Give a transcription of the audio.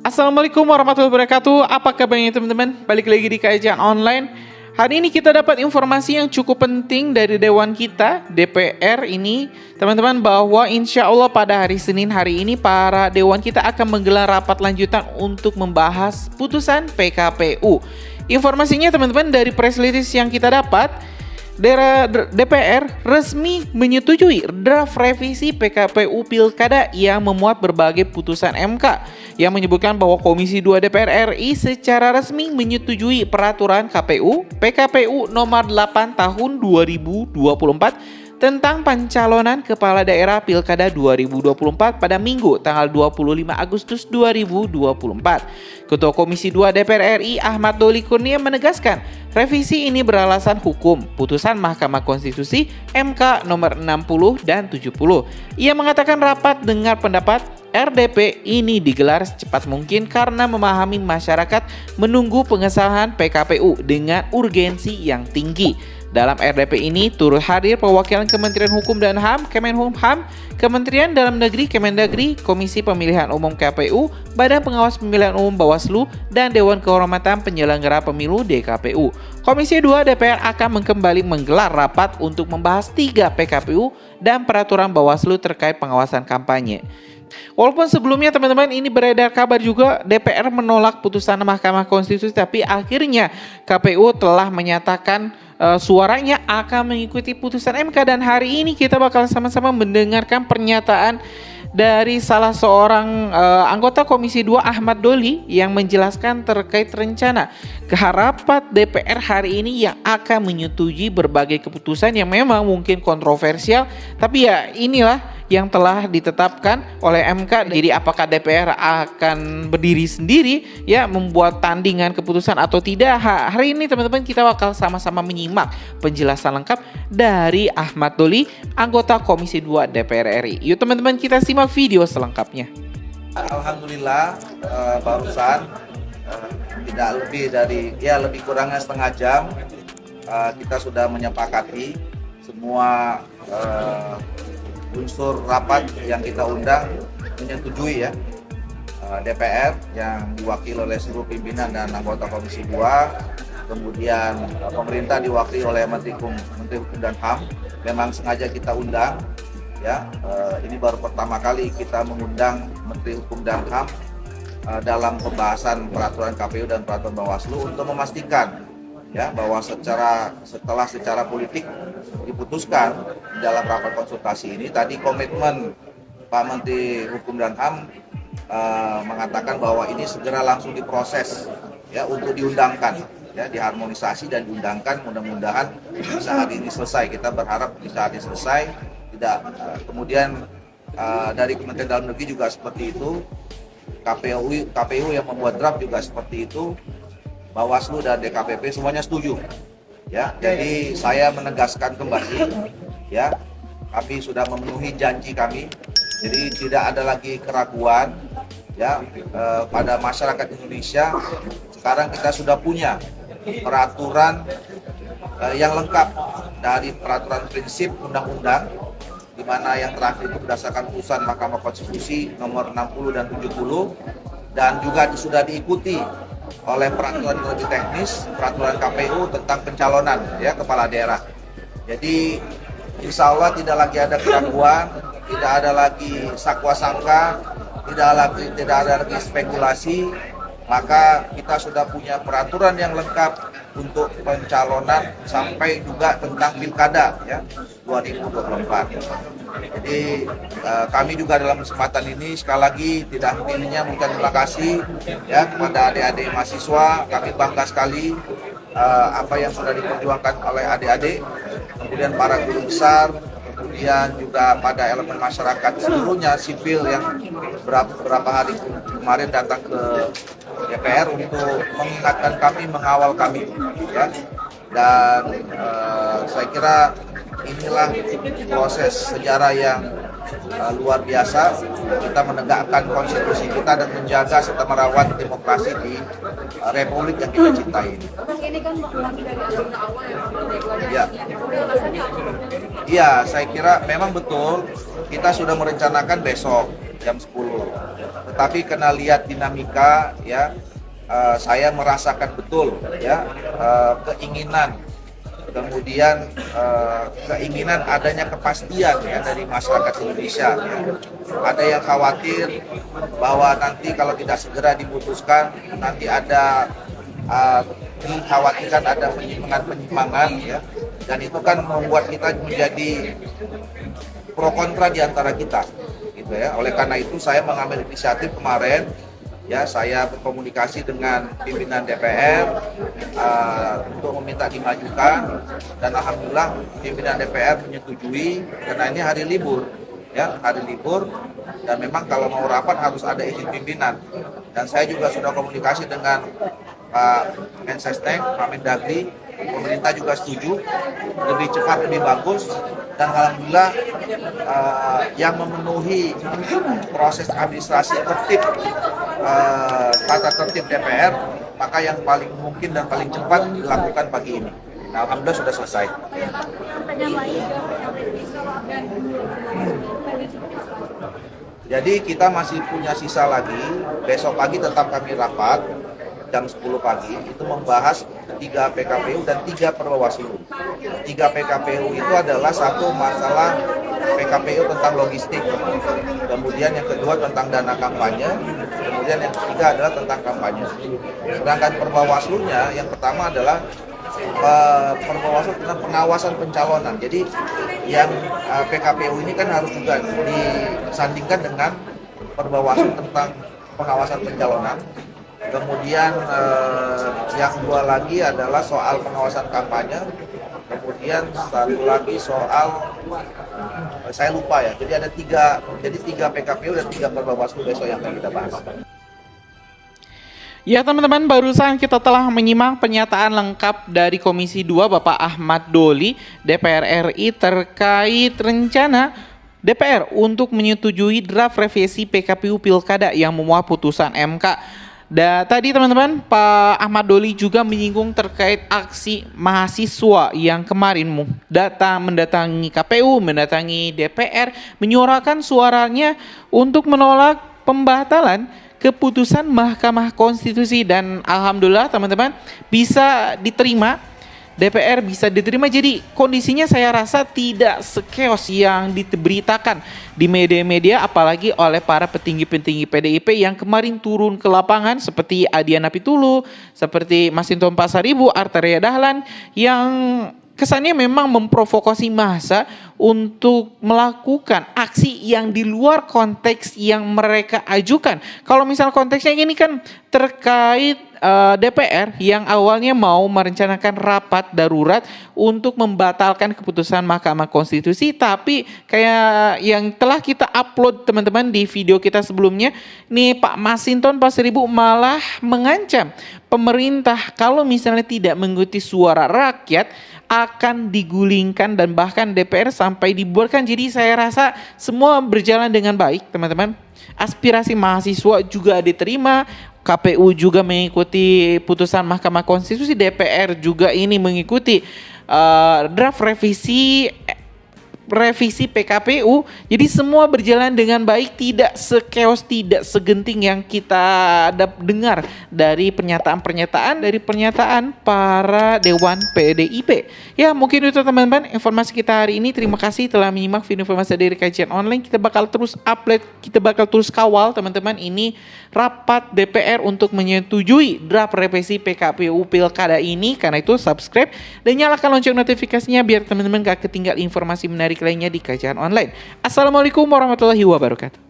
Assalamualaikum warahmatullahi wabarakatuh. Apa kabarnya teman-teman? Balik lagi di kajian online. Hari ini kita dapat informasi yang cukup penting dari Dewan kita, DPR ini, teman-teman, bahwa insya Allah pada hari Senin hari ini para Dewan kita akan menggelar rapat lanjutan untuk membahas putusan PKPU. Informasinya teman-teman dari press release yang kita dapat, DPR resmi menyetujui draft revisi PKPU Pilkada yang memuat berbagai putusan MK yang menyebutkan bahwa Komisi 2 DPR RI secara resmi menyetujui peraturan KPU PKPU nomor 8 tahun 2024 tentang pencalonan kepala daerah Pilkada 2024 pada Minggu tanggal 25 Agustus 2024. Ketua Komisi 2 DPR RI Ahmad Doli Kurnia menegaskan, revisi ini beralasan hukum putusan Mahkamah Konstitusi MK nomor 60 dan 70. Ia mengatakan rapat dengar pendapat RDP ini digelar secepat mungkin karena memahami masyarakat menunggu pengesahan PKPU dengan urgensi yang tinggi. Dalam RDP ini turut hadir perwakilan Kementerian Hukum dan HAM, Kemenhumham, Kementerian Dalam Negeri, Kemendagri, Komisi Pemilihan Umum KPU, Badan Pengawas Pemilihan Umum Bawaslu, dan Dewan Kehormatan Penyelenggara Pemilu DKPU. Komisi 2 DPR akan kembali menggelar rapat untuk membahas 3 PKPU dan peraturan Bawaslu terkait pengawasan kampanye. Walaupun sebelumnya teman-teman ini beredar kabar juga DPR menolak putusan Mahkamah Konstitusi, tapi akhirnya KPU telah menyatakan suaranya akan mengikuti putusan MK, dan hari ini kita bakal sama-sama mendengarkan pernyataan dari salah seorang anggota Komisi 2 Ahmad Doli yang menjelaskan terkait rencana rapat DPR hari ini yang akan menyetujui berbagai keputusan yang memang mungkin kontroversial, tapi ya inilah yang telah ditetapkan oleh MK. Jadi apakah DPR akan berdiri sendiri ya membuat tandingan keputusan atau tidak? Hari ini teman-teman kita bakal sama-sama menyimak penjelasan lengkap dari Ahmad Doli, anggota Komisi 2 DPR RI. Yuk teman-teman kita simak video selengkapnya. Alhamdulillah barusan tidak lebih dari lebih kurangnya setengah jam kita sudah menyepakati semua unsur rapat yang kita undang menyetujui ya. DPR yang diwakili oleh seluruh pimpinan dan anggota Komisi 2, kemudian pemerintah diwakili oleh Menteri Hukum dan HAM. Memang sengaja kita undang ya, ini baru pertama kali kita mengundang Menteri Hukum dan HAM dalam pembahasan peraturan KPU dan peraturan Bawaslu untuk memastikan ya bahwa setelah secara politik diputuskan dalam rapat konsultasi ini, tadi komitmen Pak Menteri Hukum dan HAM mengatakan bahwa ini segera langsung diproses ya untuk diundangkan ya, diharmonisasi dan diundangkan, mudah-mudahan bisa hari ini selesai. Kita berharap bisa hari ini selesai. Tidak kemudian dari Kementerian Dalam Negeri juga seperti itu, KPU yang membuat draft juga seperti itu, Bawaslu dan DKPP semuanya setuju. Ya, jadi saya menegaskan kembali ya, kami sudah memenuhi janji kami. Jadi tidak ada lagi keraguan ya pada masyarakat Indonesia. Sekarang kita sudah punya peraturan yang lengkap dari peraturan prinsip undang-undang, di mana yang terakhir itu berdasarkan putusan Mahkamah Konstitusi nomor 60 dan 70, dan juga sudah diikuti oleh peraturan lebih teknis, peraturan KPU tentang pencalonan ya kepala daerah. Jadi insya Allah tidak lagi ada keraguan, tidak ada lagi sakwa sangka, tidak ada lagi spekulasi. Maka kita sudah punya peraturan yang lengkap untuk pencalonan sampai juga tentang pilkada ya 2024. Jadi kami juga dalam kesempatan ini sekali lagi tidak henti-hentinya mengucapkan terima kasih ya kepada adik-adik mahasiswa. Kami bangga sekali apa yang sudah diperjuangkan oleh adik-adik, kemudian para guru besar, kemudian juga pada elemen masyarakat seluruhnya sipil yang beberapa hari kemarin datang ke DPR untuk mengingatkan kami, mengawal kami ya. Dan saya kira inilah proses sejarah yang luar biasa. Kita menegakkan konstitusi kita dan menjaga serta merawat demokrasi di republik yang kita cintai ini. Ini kan lagi dari awal ya. Iya, saya kira memang betul kita sudah merencanakan besok jam 10. Tetapi karena lihat dinamika ya, saya merasakan betul ya keinginan, kemudian keinginan adanya kepastian ya dari masyarakat Indonesia. Ya. Ada yang khawatir bahwa nanti kalau tidak segera diputuskan nanti ada dikhawatirkan ada penyimpangan ya, dan itu kan membuat kita menjadi pro kontra di antara kita gitu ya. Oleh karena itu saya mengambil inisiatif kemarin ya, saya berkomunikasi dengan pimpinan DPR untuk meminta dimajukan, dan alhamdulillah pimpinan DPR menyetujui karena ini hari libur ya, hari libur, dan memang kalau mau rapat harus ada izin pimpinan. Dan saya juga sudah komunikasi dengan Pak Mensesnek, Pak Mendagri, pemerintah juga setuju, lebih cepat lebih bagus, dan alhamdulillah yang memenuhi proses administrasi tertib tata tertib DPR, maka yang paling mungkin dan paling cepat dilakukan pagi ini. Nah, alhamdulillah sudah selesai. Jadi kita masih punya sisa lagi, besok pagi tetap kami rapat jam 10 pagi, itu membahas 3 PKPU dan 3 Perbawaslu. 3 PKPU itu adalah satu masalah PKPU tentang logistik, kemudian yang kedua tentang dana kampanye, kemudian yang ketiga adalah tentang kampanye. Sedangkan Perbawaslunya yang pertama adalah Perbawaslu tentang pengawasan pencalonan. Jadi yang PKPU ini kan harus juga disandingkan dengan Perbawaslu tentang pengawasan pencalonan. Kemudian yang dua lagi adalah soal pengawasan kampanye. Kemudian satu lagi soal saya lupa ya. Jadi ada 3 PKPU dan 3 Perbawaslu besok yang akan kita bahas. Ya teman-teman, barusan kita telah menyimak pernyataan lengkap dari Komisi 2 Bapak Ahmad Doli DPR RI terkait rencana DPR untuk menyetujui draft revisi PKPU Pilkada yang memuat putusan MK. Dan tadi teman-teman, Pak Ahmad Doli juga menyinggung terkait aksi mahasiswa yang kemarin mendatangi KPU, mendatangi DPR, menyuarakan suaranya untuk menolak pembatalan keputusan Mahkamah Konstitusi, dan alhamdulillah teman-teman bisa diterima. DPR bisa diterima, jadi kondisinya saya rasa tidak sekeos yang diberitakan di media-media, apalagi oleh para petinggi-petinggi PDIP yang kemarin turun ke lapangan seperti Adiana Pitulu, seperti Masinton Pasaribu, Arteria Dahlan, yang kesannya memang memprovokasi massa untuk melakukan aksi yang di luar konteks yang mereka ajukan. Kalau misal konteksnya ini kan terkait DPR yang awalnya mau merencanakan rapat darurat untuk membatalkan keputusan Mahkamah Konstitusi, tapi kayak yang telah kita upload teman-teman di video kita sebelumnya, nih Pak Masinton Pasaribu malah mengancam pemerintah kalau misalnya tidak mengikuti suara rakyat akan digulingkan dan bahkan DPR sampai dibubarkan. Jadi saya rasa semua berjalan dengan baik teman-teman. Aspirasi mahasiswa juga diterima, KPU juga mengikuti putusan Mahkamah Konstitusi, DPR juga ini mengikuti draft revisi PKPU. Jadi semua berjalan dengan baik, tidak sekeos, tidak segenting yang kita dengar dari pernyataan para Dewan PDIP. Ya mungkin itu teman-teman informasi kita hari ini. Terima kasih telah menyimak video informasi dari Kajian Online. Kita bakal terus upload, kita bakal terus kawal teman-teman ini rapat DPR untuk menyetujui draft revisi PKPU Pilkada ini. Karena itu subscribe dan nyalakan lonceng notifikasinya biar teman-teman gak ketinggal informasi menarik lainnya di Kajian Online. Assalamualaikum warahmatullahi wabarakatuh.